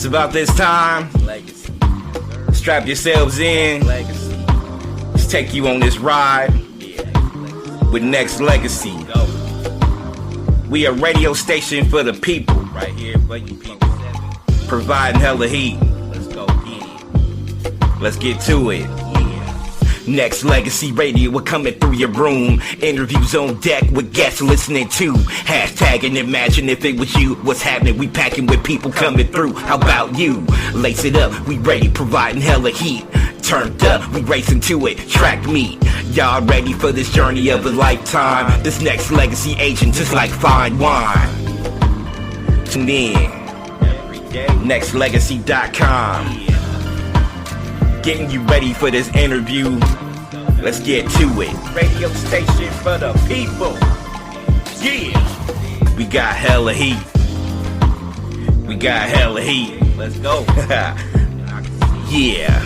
about this time. Legacy. Strap yourselves in. Legacy. Let's take you on this ride with Nexxlegacy. We a radio station for the people, Right here for you people. providing hella heat. Let's go get it. Let's get to it. Nexxlegacy Radio, we're coming through your room. Interviews on deck with guests listening to. Hashtag and imagine if it was you. What's happening? We packing with people coming through. How about you? Lace it up, we ready, providing hella heat. Turned up, we racing to it. Track meet. Y'all ready for this journey of a lifetime? This Nexxlegacy agent just like fine wine. Tune in. Every day. Nexxlegacy.com. Getting you ready for this interview. Let's get to it. Radio station for the people. Yeah. We got hella heat. We got hella heat. Let's go. Yeah.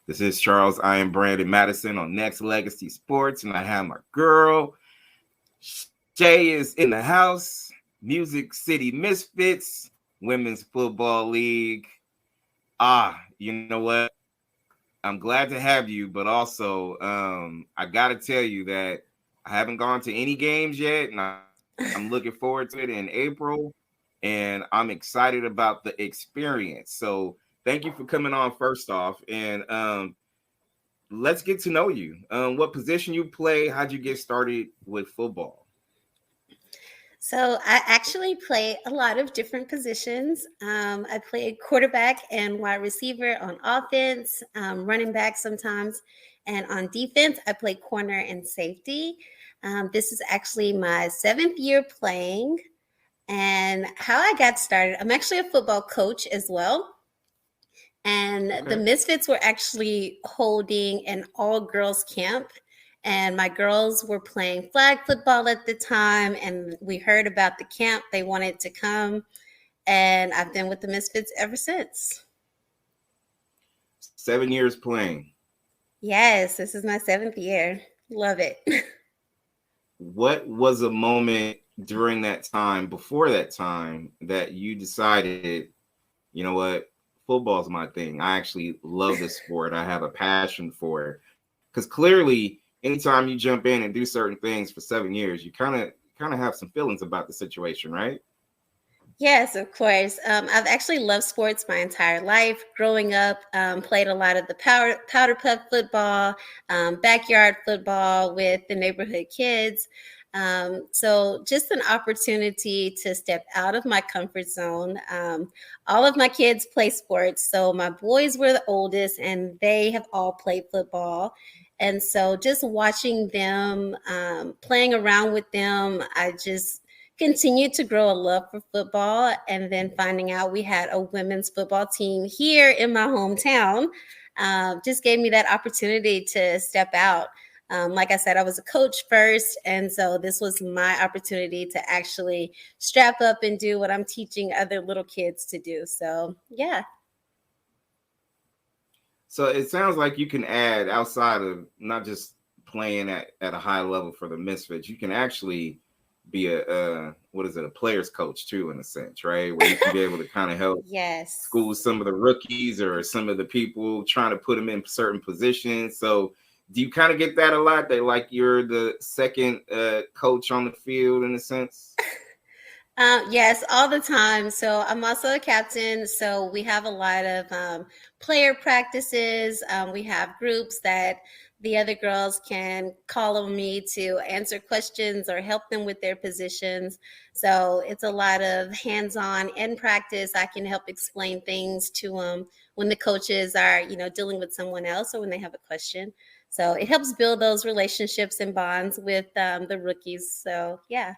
This is Charles, iamBranded, Madison on Nexxlegacy Sports, and I have my girl. Shay is in the house. Music City Mizfits, Women's Football League. You know what? I'm glad to have you, but also I got to tell you that I haven't gone to any games yet, and I'm looking forward to it in April, and I'm excited about the experience. So thank you for coming on first off, and let's get to know you. What position you play? How'd you get started with football? So I actually play a lot of different positions. I play quarterback and wide receiver on offense, running back sometimes, and on defense, I play corner and safety. This is actually my 7th year playing, and how I got started, I'm actually a football coach as well. And the Mizfits were actually holding an all-girls camp, and my girls were playing flag football at the time, and we heard about the camp. They wanted to come, and I've been with the Mizfits ever since. 7 years playing. Yes, this is my 7th year. Love it. What was a moment during that time, before that time, that you decided, you know what, football's my thing. I actually love the sport. I have a passion for it. Because clearly, anytime you jump in and do certain things for 7 years, you kind of have some feelings about the situation, right? Yes, of course. I've actually loved sports my entire life. Growing up, played a lot of the powder puff football, backyard football with the neighborhood kids. So just an opportunity to step out of my comfort zone. All of my kids play sports. So my boys were the oldest, and they have all played football. And so just watching them, playing around with them, I just continued to grow a love for football. And then finding out we had a women's football team here in my hometown just gave me that opportunity to step out. Like I said, I was a coach first, and so this was my opportunity to actually strap up and do what I'm teaching other little kids to do. So, yeah. So it sounds like you can add, outside of not just playing at a high level for the Mizfits, you can actually be a player's coach too, in a sense, right? Where you can be able to kind of help school some of the rookies or some of the people trying to put them in certain positions. So do you kind of get that a lot? That like you're the second coach on the field in a sense? Yes, all the time. So I'm also a captain. So we have a lot of player practices. We have groups that the other girls can call on me to answer questions or help them with their positions. So it's a lot of hands-on in practice. I can help explain things to them when the coaches are, dealing with someone else or when they have a question. So it helps build those relationships and bonds with the rookies. So, yeah.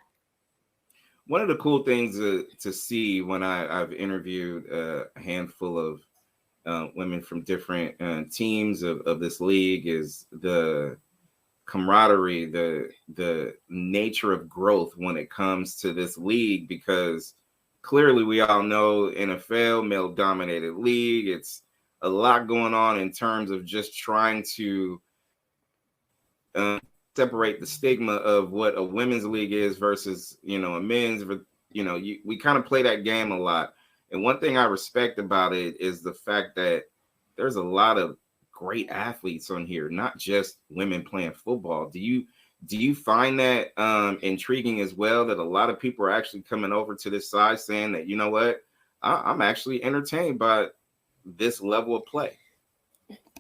One of the cool things to see when I've interviewed a handful of women from different teams of this league is the camaraderie, the nature of growth when it comes to this league, because clearly we all know NFL, male-dominated league, it's a lot going on in terms of just trying to separate the stigma of what a women's league is versus, a men's. We kind of play that game a lot. And one thing I respect about it is the fact that there's a lot of great athletes on here, not just women playing football. Do you find that intriguing as well, that a lot of people are actually coming over to this side saying that, you know what, I'm actually entertained by this level of play?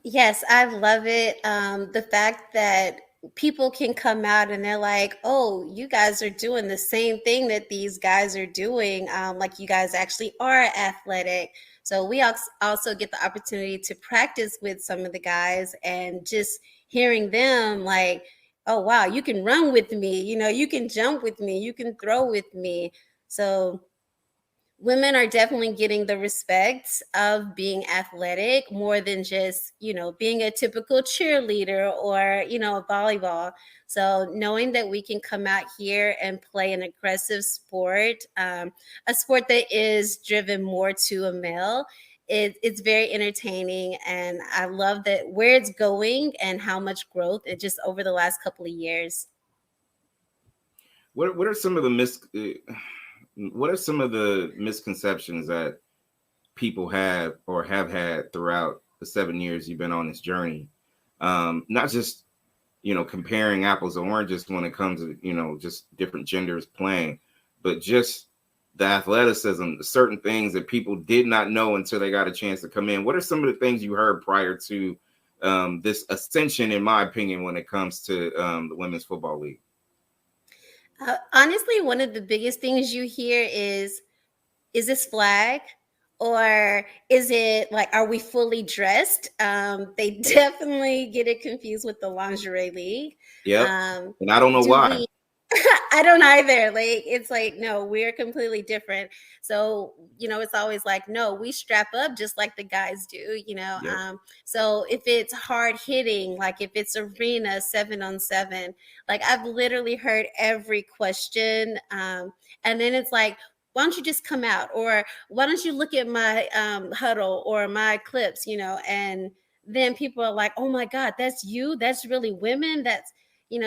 Yes, I love it. The fact that people can come out and they're like, oh, you guys are doing the same thing that these guys are doing. Like you guys actually are athletic. So we also get the opportunity to practice with some of the guys, and just hearing them like, oh, wow, you can run with me. You can jump with me. You can throw with me. So women are definitely getting the respect of being athletic more than just, being a typical cheerleader or, volleyball. So knowing that we can come out here and play an aggressive sport, a sport that is driven more to a male, it's very entertaining. And I love that where it's going and how much growth it just over the last couple of years. What are some of the what are some of the misconceptions that people have or have had throughout the 7 years you've been on this journey? Not just, comparing apples to oranges when it comes to, just different genders playing, but just the athleticism, certain things that people did not know until they got a chance to come in. What are some of the things you heard prior to this ascension, in my opinion, when it comes to the Women's Football League? Honestly, one of the biggest things you hear is this flag, or is it like, are we fully dressed? They definitely get it confused with the lingerie league. Yep. And I don't know Do why. we I don't either. Like, it's like, no, we're completely different. So, it's always like, no, we strap up just like the guys do, Yep. So if it's hard hitting, like if it's arena 7-on-7, like I've literally heard every question. And then it's like, why don't you just come out? Or why don't you look at my huddle or my clips, and then people are like, oh my God, that's you. That's really women.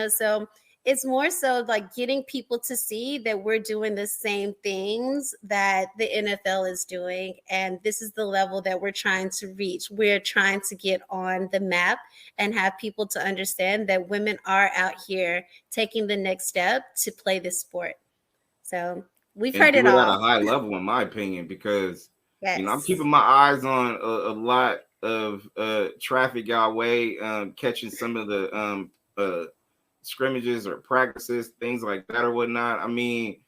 So it's more so like getting people to see that we're doing the same things that the NFL is doing. And this is the level that we're trying to reach. We're trying to get on the map and have people to understand that women are out here taking the next step to play this sport. So we've And heard it do it at a all. high level, in my opinion, because I'm Yes. keeping my eyes on a lot of traffic our way, catching some of the scrimmages or practices, things like that or whatnot. I mean,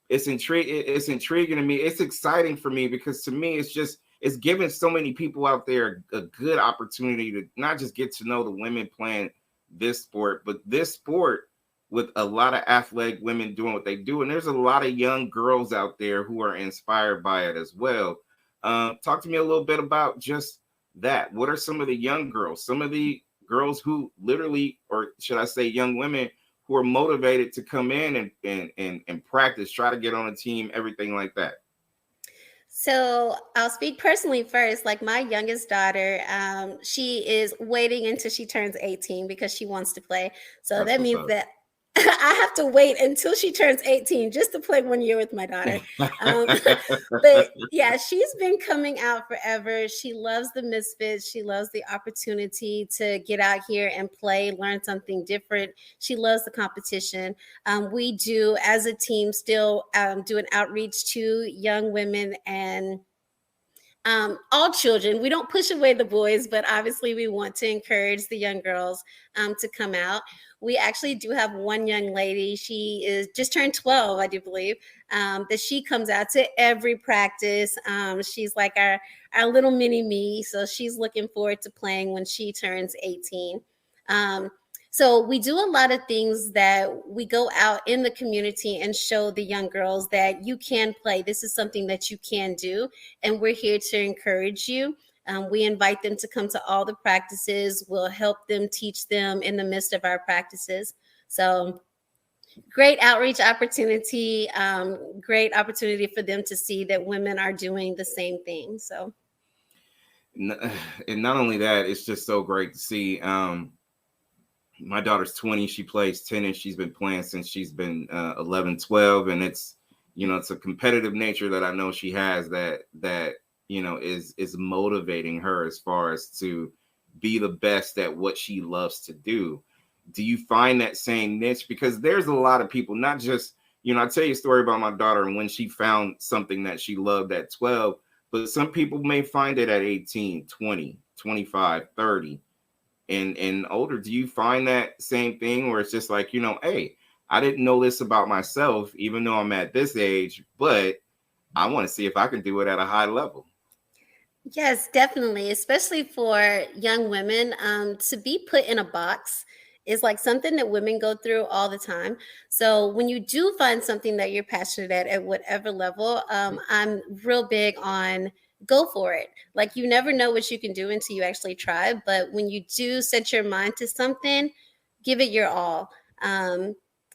it's intriguing to me. It's exciting for me because to me, it's giving so many people out there a good opportunity to not just get to know the women playing this sport, but this sport with a lot of athletic women doing what they do. And there's a lot of young girls out there who are inspired by it as well. Talk to me a little bit about just that. What are some of the young girls, some of the girls who literally, or should I say young women, who are motivated to come in and practice, try to get on a team, everything like that? So I'll speak personally first. Like my youngest daughter, she is waiting until she turns 18 because she wants to play. So That's that what's means up. that I have to wait until she turns 18 just to play 1 year with my daughter. Um, but yeah, she's been coming out forever. She loves the Misfits. She loves the opportunity to get out here and play, learn something different. She loves the competition. We do, as a team, still do an outreach to young women and all children. We don't push away the boys, but obviously we want to encourage the young girls to come out. We actually do have one young lady. She is just turned 12, I do believe, that she comes out to every practice. She's like our little mini me. So she's looking forward to playing when she turns 18. Um, so we do a lot of things that we go out in the community and show the young girls that you can play. This is something that you can do, and we're here to encourage you. We invite them to come to all the practices. We'll help them, teach them in the midst of our practices. So great outreach opportunity, great opportunity for them to see that women are doing the same thing. So And not only that, it's just so great to see. My daughter's 20. She plays tennis. She's been playing since she's been 11, 12. And it's, it's a competitive nature that I know she has that is motivating her as far as to be the best at what she loves to do. Do you find that same niche? Because there's a lot of people, not just, I tell you a story about my daughter and when she found something that she loved at 12, but some people may find it at 18, 20, 25, 30 and older. Do you find that same thing where it's just like, hey, I didn't know this about myself, even though I'm at this age, but I want to see if I can do it at a high level? Yes, definitely, especially for young women. To be put in a box is like something that women go through all the time. So when you do find something that you're passionate at whatever level, I'm real big on go for it. Like you never know what you can do until you actually try. But when you do set your mind to something, give it your all.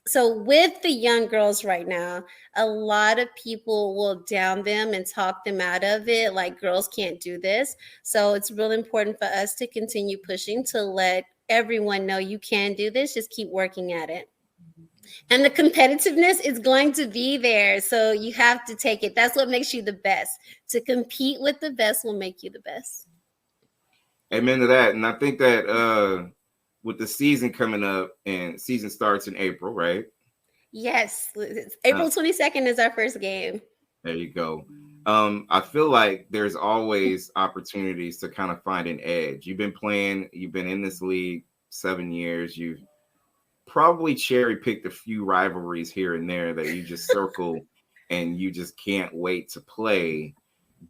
So with the young girls right now, a lot of people will down them and talk them out of it, like girls can't do this. So it's really important for us to continue pushing to let everyone know you can do this. Just keep working at it. And the competitiveness is going to be there. So you have to take it. That's what makes you the best. To compete with the best will make you the best. Amen to that. And I think that with the season coming up, and season starts in April, right? Yes. April 22nd is our first game. There you go. I feel like there's always opportunities to kind of find an edge. You've been in this league 7 years. You've probably cherry picked a few rivalries here and there that you just circle and you just can't wait to play.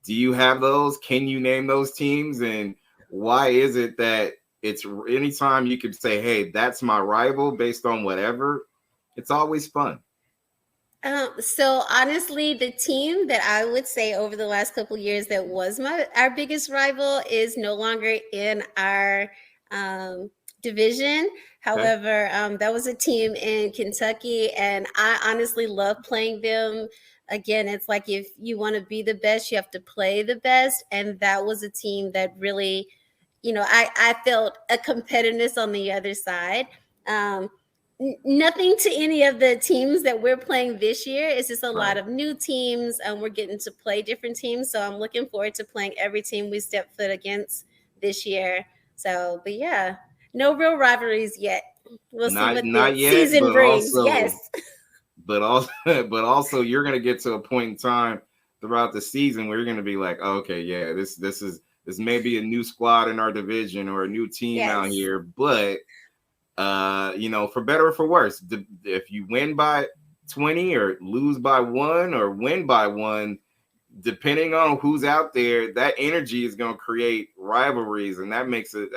Do you have those? Can you name those teams? And why is it that it's anytime you can say, hey, that's my rival based on whatever, it's always fun? So honestly, the team that I would say over the last couple of years that was our biggest rival is no longer in our division. Okay. However, that was a team in Kentucky, and I honestly love playing them. Again, it's like if you want to be the best, you have to play the best, and that was a team that really, I felt a competitiveness on the other side. Nothing to any of the teams that we're playing this year. It's just a lot Right. of new teams, and we're getting to play different teams. So I'm looking forward to playing every team we step foot against this year. So, but yeah, no real rivalries yet. We'll see what the Not yet, season brings. Yes. but also you're gonna get to a point in time throughout the season where you're gonna be like, oh, okay, yeah, this may be a new squad in our division or a new team out Yes. here, but for better or for worse, if you win by 20 or lose by 1 or win by 1, depending on who's out there, that energy is going to create rivalries, and that makes it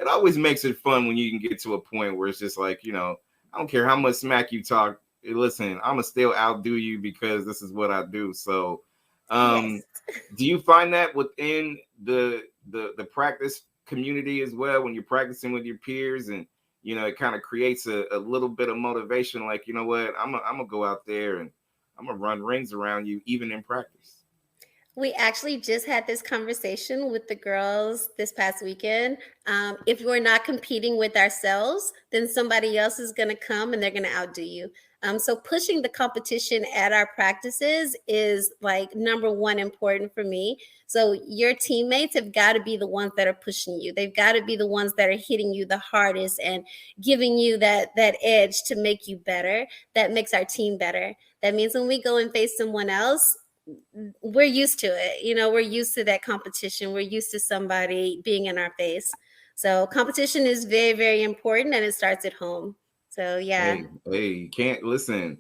always makes it fun when you can get to a point where it's just like, I don't care how much smack you talk, listen, I'm gonna still outdo you because this is what I do. So Yes. do you find that within the practice community as well, when you're practicing with your peers, and it kind of creates a little bit of motivation, like, you know what, I'm gonna go out there and I'm gonna run rings around you even in practice? We actually just had this conversation with the girls this past weekend. If we're not competing with ourselves, then somebody else is going to come and they're going to outdo you. So pushing the competition at our practices is like number one important for me. So your teammates have got to be the ones that are pushing you. They've got to be the ones that are hitting you the hardest and giving you that edge to make you better. That makes our team better. That means when we go and face someone else, we're used to it. We're used to that competition. We're used to somebody being in our face. So competition is very, very important, and it starts at home. So yeah. Hey, you can't listen.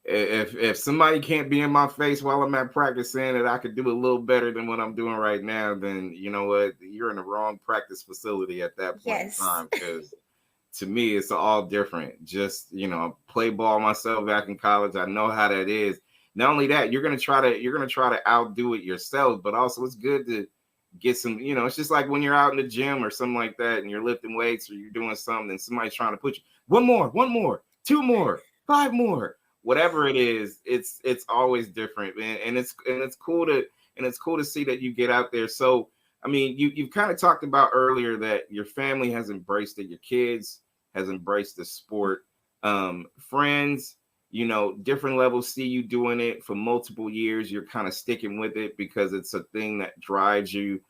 If somebody can't be in my face while I'm at practice saying that I could do a little better than what I'm doing right now, then you know what? You're in the wrong practice facility at that point in Yes. time. Because to me, it's all different. Just play ball myself back in college. I know how that is. Not only that, you're gonna try to outdo it yourself, but also it's good to get some. It's just like when you're out in the gym or something like that, and you're lifting weights or you're doing something, and somebody's trying to put you one more, 2 more, 5 more, whatever it is. It's always different, man, and it's cool to see that you get out there. So I mean, you've kind of talked about earlier that your family has embraced it, your kids has embraced the sport, friends, different levels see you doing it for multiple years. You're kind of sticking with it because it's a thing that drives you.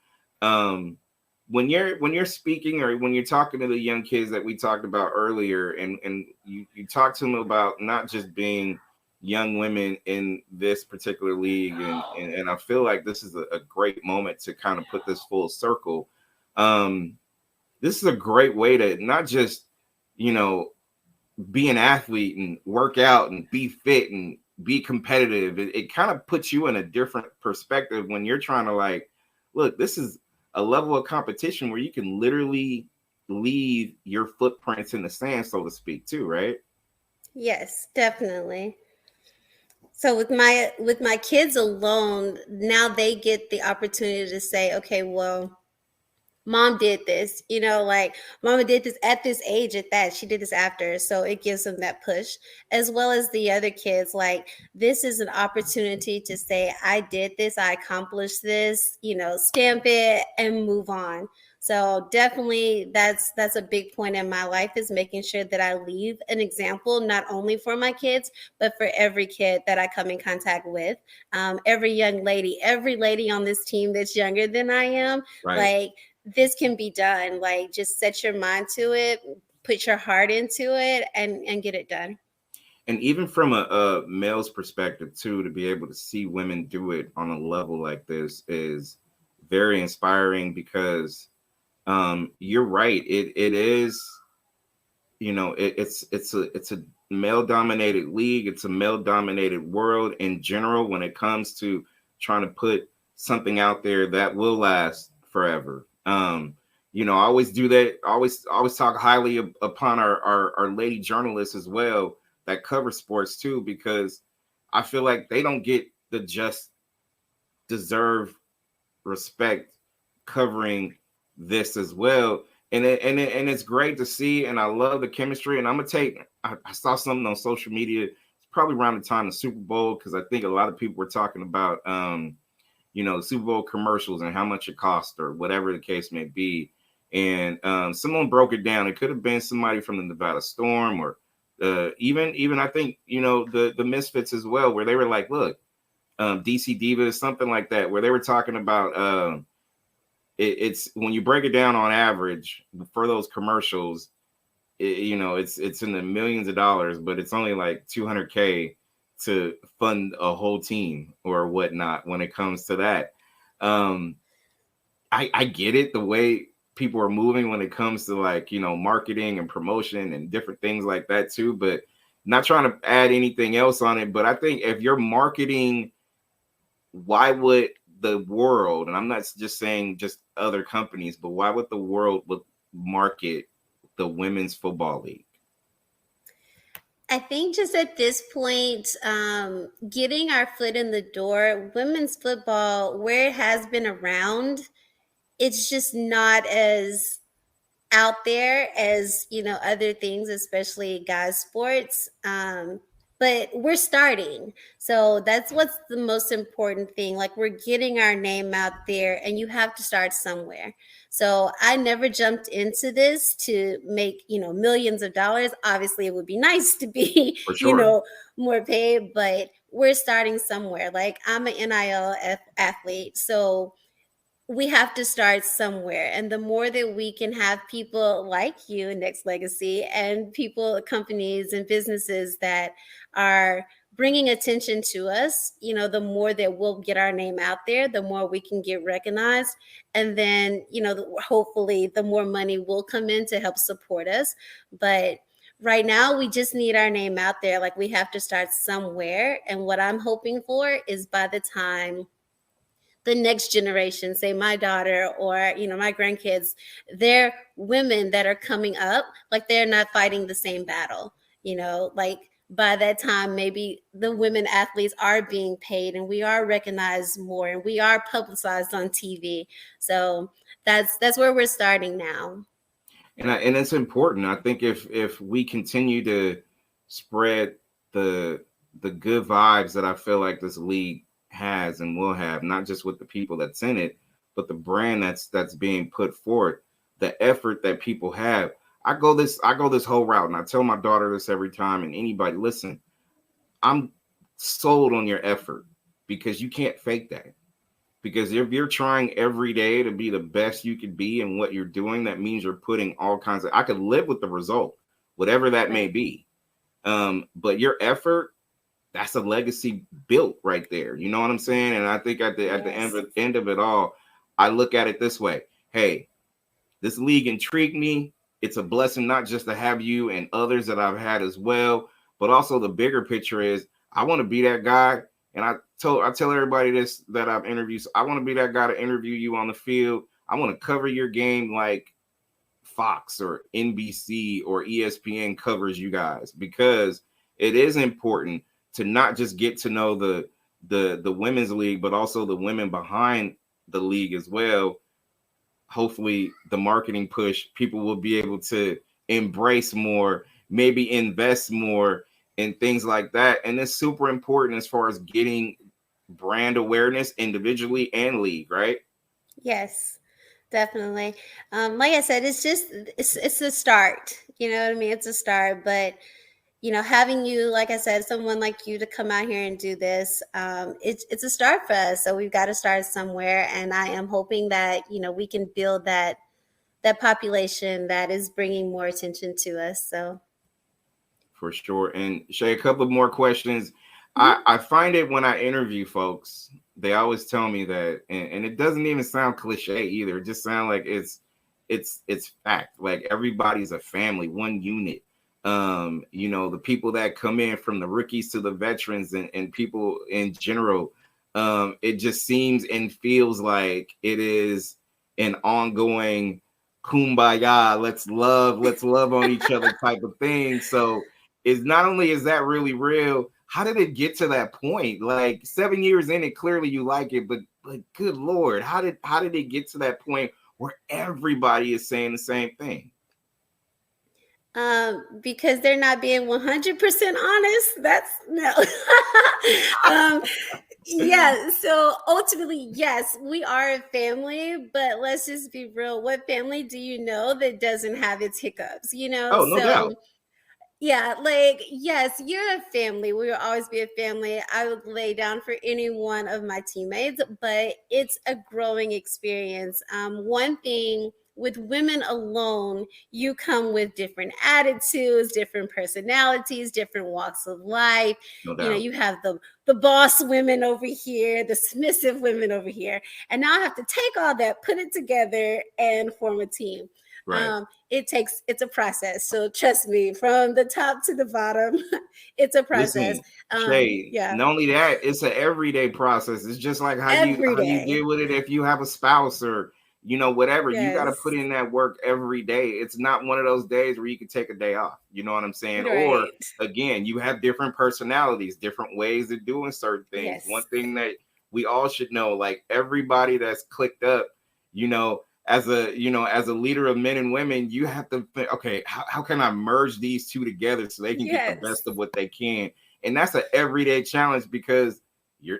When you're speaking or when you're talking to the young kids that we talked about earlier, and you talk to them about not just being young women in this particular league, and I feel like this is a great moment to kind of put this full circle. This is a great way to not just be an athlete and work out and be fit and be competitive. It kind of puts you in a different perspective when you're trying to like, look, this is a level of competition where you can literally leave your footprints in the sand, so to speak, too, right? Yes, definitely. So with my kids alone, now they get the opportunity to say, okay, well, mom did this, like mama did this at this age, at that she did this after, so it gives them that push, as well as the other kids. Like, this is an opportunity to say, I did this, I accomplished this, stamp it and move on. So definitely that's a big point in my life, is making sure that I leave an example, not only for my kids, but for every kid that I come in contact with. Every young lady, every lady on this team that's younger than I am, Right. like, this can be done. Like, just set your mind to it, put your heart into it, and get it done. And even from a male's perspective too, to be able to see women do it on a level like this is very inspiring, because you're right. It is, it's a male dominated league. It's a male dominated world in general when it comes to trying to put something out there that will last forever. I always do that. Always talk highly upon our lady journalists as well that cover sports too, because I feel like they don't get the just deserved respect covering this as well. And it's great to see, and I love the chemistry. And I'm gonna take. I saw something on social media. It's probably around the time of the Super Bowl, because I think a lot of people were talking about Super Bowl commercials and how much it cost or whatever the case may be. And someone broke it down. It could have been somebody from the Nevada Storm, or even I think the Mizfits as well, where they were like, look, DC Divas, something like that, where they were talking about it's when you break it down on average for those commercials, it's in the millions of dollars, but it's only like $200K to fund a whole team or whatnot when it comes to that. I get it, the way people are moving when it comes to like, marketing and promotion and different things like that too, but not trying to add anything else on it. But I think if you're marketing, why would the world, and I'm not just saying just other companies, but why would the world market the women's football league? I think just at this point, getting our foot in the door, women's football, where it has been around, it's just not as out there as other things, especially guys sports. But we're starting, so that's what's the most important thing. Like, we're getting our name out there, and you have to start somewhere. So I never jumped into this to make millions of dollars. Obviously it would be nice to be For sure. more paid, but we're starting somewhere. Like, I'm an NIL athlete, so we have to start somewhere. And the more that we can have people like you in Nexxlegacy, and people, companies and businesses that are bringing attention to us, the more that we'll get our name out there, the more we can get recognized. And then, hopefully the more money will come in to help support us. But right now, we just need our name out there. Like, we have to start somewhere. And what I'm hoping for is, by the time the next generation, say my daughter or my grandkids, they're women that are coming up, like, they're not fighting the same battle. Like, by that time, maybe the women athletes are being paid, and we are recognized more, and we are publicized on TV. So that's where we're starting now. And it's important. I think if we continue to spread the good vibes that I feel like this league has and will have, not just with the people that's in it, but the brand that's being put forth, the effort that people have. I go this whole route, and I tell my daughter this every time, and anybody listen. I'm sold on your effort because you can't fake that. Because if you're trying every day to be the best you could be in what you're doing, that means you're putting all kinds of. I could live with the result, whatever that may Right. be. But your effort, that's a legacy built right there. You know what I'm saying? And I think at the Yes. end of it all, I look at it this way: hey, this league intrigued me. It's a blessing not just to have you and others that I've had as well, but also the bigger picture is I want to be that guy. And I tell everybody this that I've interviewed. So I want to be that guy to interview you on the field. I want to cover your game like Fox or NBC or ESPN covers you guys, because it is important to not just get to know the women's league, but also the women behind the league as well. Hopefully the marketing push, people will be able to embrace more, maybe invest more in things like that. And it's super important as far as getting brand awareness individually and league, right? Yes, definitely. Like I said, it's a start. You know what I mean? It's a start, but having you, like I said, someone like you to come out here and do this, it's a start for us. So we've got to start somewhere, and I am hoping that we can build that population that is bringing more attention to us. So. For sure. And Shay, a couple of more questions. I, Mhm. I find it when I interview folks, they always tell me that, and it doesn't even sound cliche either. It just sounds like it's fact. Like everybody's a family, one unit. The people that come in from the rookies to the veterans and people in general, it just seems and feels like it is an ongoing kumbaya, let's love on each other type of thing. So is not only is that really real, how did it get to that point? Like 7 years in it, clearly you like it, but good Lord, how did it get to that point where everybody is saying the same thing? Because they're not being 100% honest. That's no. um, yeah. So ultimately, yes, we are a family, but let's just be real. What family do you know that doesn't have its hiccups? Oh, no doubt. So yeah, like, yes, you're a family. We will always be a family. I would lay down for any one of my teammates, but it's a growing experience. One thing with women alone, you come with different attitudes, different personalities, different walks of life. No doubt. You have the boss women over here, the submissive women over here, and now I have to take all that, put it together, and form a team. Right. It's a process. So trust me, from the top to the bottom, it's a process. Listen, Shay, Yeah, not only that, it's an everyday process. It's just like how you every how you day. deal with it if you have a spouse or whatever. You got to put Yes, in that work every day. It's not one of those days where you can take a day off. You know what I'm saying? Or right. again, you have different personalities, different ways of doing certain things. One Yes, thing that we all should know, like everybody that's clicked up, you know, as a leader of men and women, you have to think, okay, how can I merge these two together so they can get the yes, best of what they can? And that's an everyday challenge because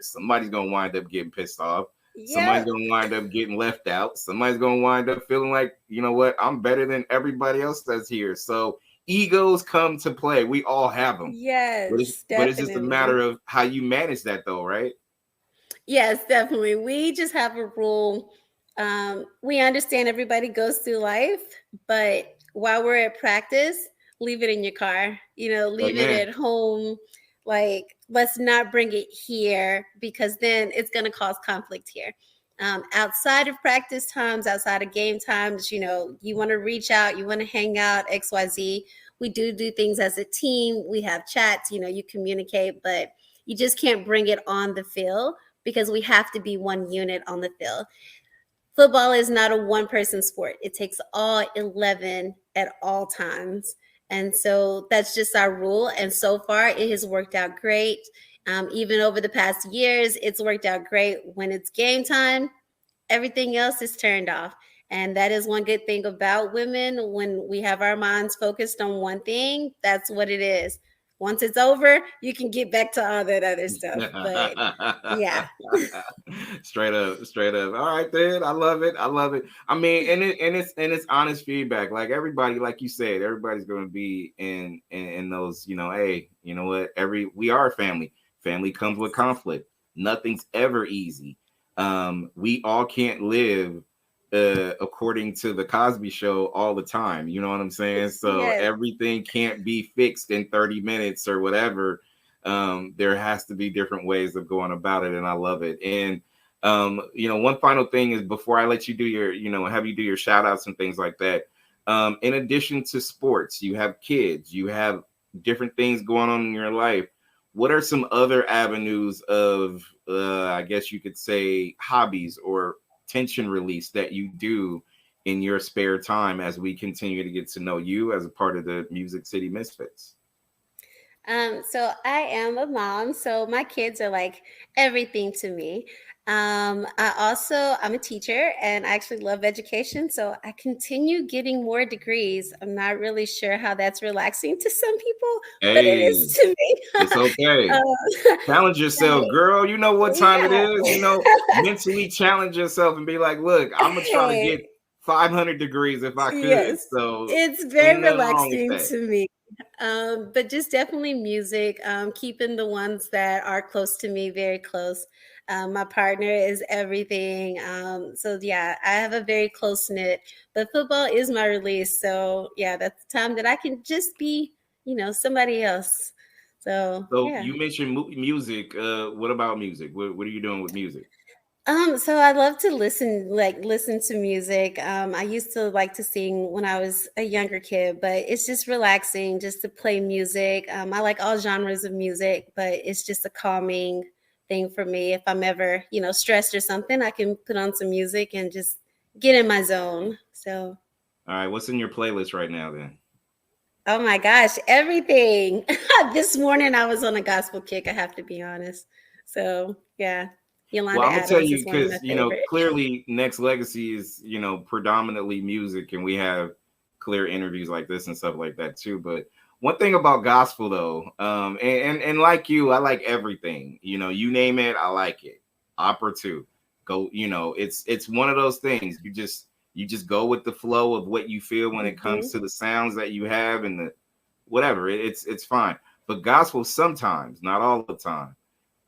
somebody's gonna wind up getting pissed off. Somebody's yep, gonna wind up getting left out. Somebody's gonna wind up feeling like, you know what, I'm better than everybody else that's here. So egos come to play. We all have them. yes, But it's just a definitely. matter of how you manage that though, right? Yes, definitely. We just have a rule. We understand everybody goes through life, but while we're at practice, leave it in your car. Leave it Amen. at home. Like, let's not bring it here because then it's going to cause conflict here. Outside of practice times, outside of game times, you want to reach out, you want to hang out, XYZ. We do things as a team. We have chats, you communicate, but you just can't bring it on the field because we have to be one unit on the field. Football is not a one person sport, it takes all 11 at all times. And so that's just our rule. And so far, it has worked out great. Even over the past years, it's worked out great. When it's game time, everything else is turned off. And that is one good thing about women. When we have our minds focused on one thing, that's what it is. Once it's over, you can get back to all that other stuff. But yeah. Straight up, straight up. All right, then. I love it. I love it. I mean, and it's honest feedback. Like everybody, like you said, everybody's going to be in those. Hey, you know what? We are a family. Family comes with conflict. Nothing's ever easy. We all can't live according to the Cosby Show all the time. You know what I'm saying? So Yes. everything can't be fixed in 30 minutes or whatever. There has to be different ways of going about it, and I love it. And one final thing is before I let you do your, have you do your shout outs and things like that. In addition to sports, you have kids, you have different things going on in your life. What are some other avenues of, I guess you could say, hobbies or tension release that you do in your spare time as we continue to get to know you as a part of the Music City Misfits? So I am a mom, so my kids are like everything to me. I'm a teacher and I actually love education, so I continue getting more degrees. I'm not really sure how that's relaxing to some people, but it Hey, is to me. it's okay. Challenge yourself, Right. girl. You know what time it Yeah. is. Mentally challenge yourself and be like, look, I'm gonna try to get Hey, 500 degrees if I could. yes, So it's ain't very nothing wrong with relaxing that. to me. But just definitely music, keeping the ones that are close to me very close. My partner is everything. So yeah, I have a very close knit, but football is my release. So yeah, that's the time that I can just be, somebody else. So So yeah. you mentioned music. What about music? What are you doing with music? So I love to listen to music. I used to like to sing when I was a younger kid, but it's just relaxing just to play music. I like all genres of music, but it's just a calming thing for me. If I'm ever, stressed or something, I can put on some music and just get in my zone. So, All right, what's in your playlist right now then? oh my gosh, everything. This morning I was on a gospel kick, I have to be honest. So, yeah, Well, Yolanda I'm gonna tell Adams you is one of because my favorite. clearly Nexxlegacy is predominantly music, and we have clear interviews like this and stuff like that too. But one thing about gospel though, and like you, I like everything. You name it, I like it. Opera too. Go. It's one of those things. You just go with the flow of what you feel when it comes Mhm. to the sounds that you have and the whatever. It's fine. But gospel sometimes, not all the time.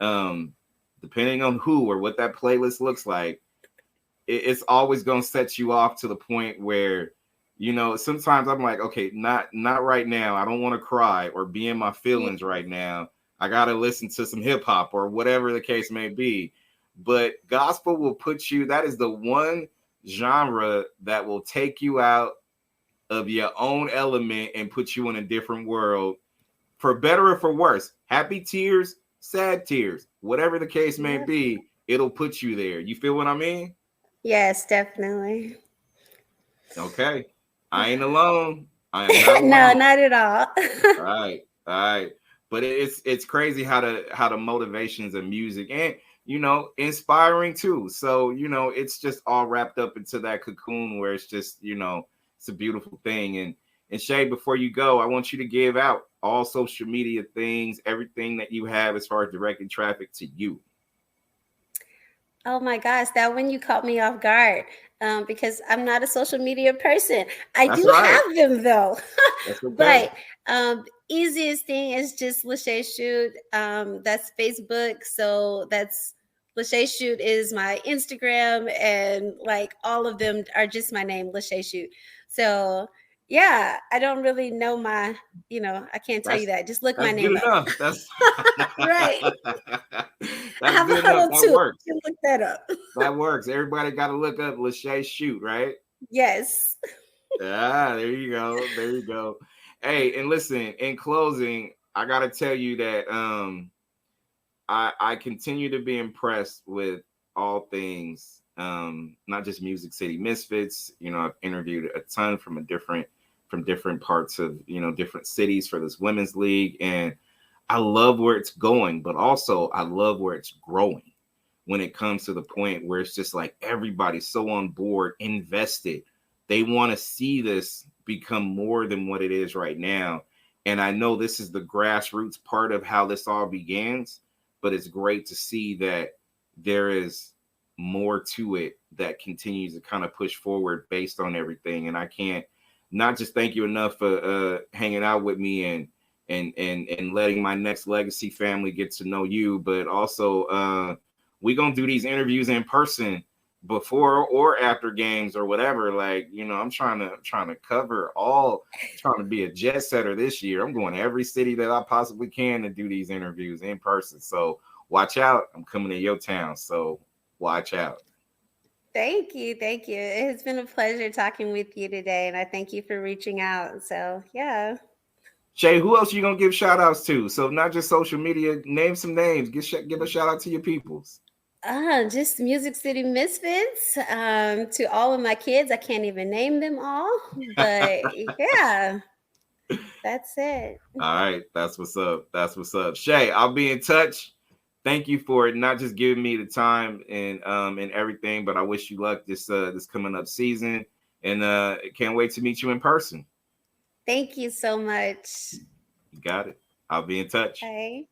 Um, Depending on who or what that playlist looks like, it's always going to set you off to the point where sometimes I'm like, okay, not right now. I don't want to cry or be in my Yeah. feelings right now. I got to listen to some hip hop or whatever the case may be. But gospel will put you, that is the one genre that will take you out of your own element and put you in a different world, for better or for worse. Happy tears, sad tears, whatever the case may Yep. be, it'll put you there. You feel what I mean? Yes, definitely. Okay. I ain't alone. I am not No, alone. not at all. All right. All right. But it's crazy how the motivations of music and inspiring too. So, it's just all wrapped up into that cocoon where it's just, it's a beautiful thing. And Shay, before you go, I want you to give out all social media things, everything that you have as far as directing traffic to you. Oh my gosh, that one you caught me off guard, because I'm not a social media person. I That's do right. have them though, That's okay. but easiest thing is just Leshay Shute. That's Facebook, so that's Leshay Shute is my Instagram, and like all of them are just my name, Leshay Shute. So yeah, I don't really know I can't tell you That's that. Just look my that's good name up. enough. That's Right. I that's have a good enough. huddle That too. works. You can look that up. That works. Everybody got to look up Leshay Shute, right? Yes. Ah, there you go. There you go. Hey, and listen, in closing, I gotta tell you that I continue to be impressed with all things, not just Music City Misfits. I've interviewed a ton from different parts of different cities for this women's league, and I love where it's going, but also I love where it's growing when it comes to the point where it's just like everybody's so on board, invested. They want to see this become more than what it is right now. And I know this is the grassroots part of how this all begins, but it's great to see that there is more to it that continues to kind of push forward based on everything. And I can't not just thank you enough for hanging out with me and letting my Nexxlegacy family get to know you, but also we're gonna do these interviews in person before or after games or whatever. Like, you know, I'm trying to cover all, trying to be a jet setter this year. I'm going to every city that I possibly can to do these interviews in person. So watch out. I'm coming to your town. So watch out. Thank you. Thank you. It has been a pleasure talking with you today, and I thank you for reaching out. So, yeah. Shay, who else are you going to give shout outs to? So not just social media, name some names. Give a shout out to your peoples. Just Music City Misfits. To all of my kids, I can't even name them all, but yeah, that's it. All right, that's what's up. That's what's up. Shay, I'll be in touch. Thank you for not just giving me the time and everything, but I wish you luck this coming up season, and can't wait to meet you in person. Thank you so much. You got it. I'll be in touch. Bye.